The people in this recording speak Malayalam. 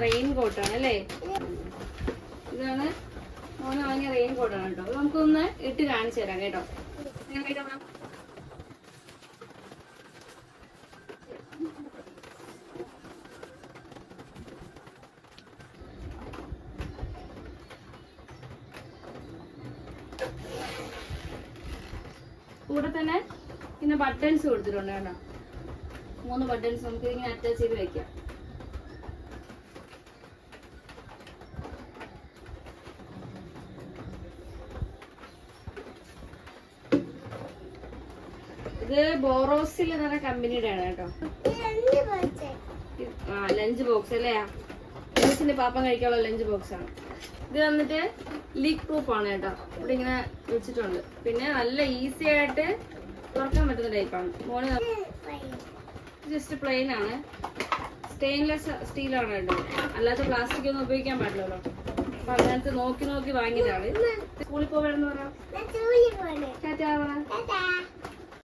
റെയിൻ കോട്ടാണ് അല്ലേ? ഇതാണ് മോന് വാങ്ങിയ റെയിൻ കോട്ടാണ് കേട്ടോ. അത് നമുക്കൊന്ന് ഇട്ട് കാണിച്ചു തരാം കേട്ടോ. കൂടെ തന്നെ പിന്നെ ബട്ടൺസ് കൊടുത്തിട്ടുണ്ട് കേട്ടോ. 3 ബട്ടൺസ് നമുക്ക് ഇങ്ങനെ അറ്റാച്ച് ചെയ്ത് വെക്കാം. ഇത് ബോറോസിൽ എന്ന് പറഞ്ഞ കമ്പനിയുടെ ആണ് കേട്ടോ. ലഞ്ച് ബോക്സ് അല്ലേ? ലഞ്ചിന്റെ പാപ്പം കഴിക്കാനുള്ള ലഞ്ച് ബോക്സ് ആണ് ഇത്. വന്നിട്ട് ലീക്ക് പ്രൂഫ് ആണ് കേട്ടോ. ഇവിടെ ഇങ്ങനെ വെച്ചിട്ടുണ്ട്. പിന്നെ നല്ല ഈസി ആയിട്ട് തുറക്കാൻ പറ്റുന്ന ടൈപ്പാണ്. മോന് ജസ്റ്റ് പ്ലെയിൻ ആണ്. സ്റ്റെയിൻലെസ് സ്റ്റീലാണ് കേട്ടോ. അല്ലാത്ത പ്ലാസ്റ്റിക് ഒന്നും ഉപയോഗിക്കാൻ പാടില്ലല്ലോ. അപ്പൊ അങ്ങനത്തെ നോക്കി വാങ്ങിയതാണ്. സ്കൂളിൽ പോവാണെന്ന് പറയാം.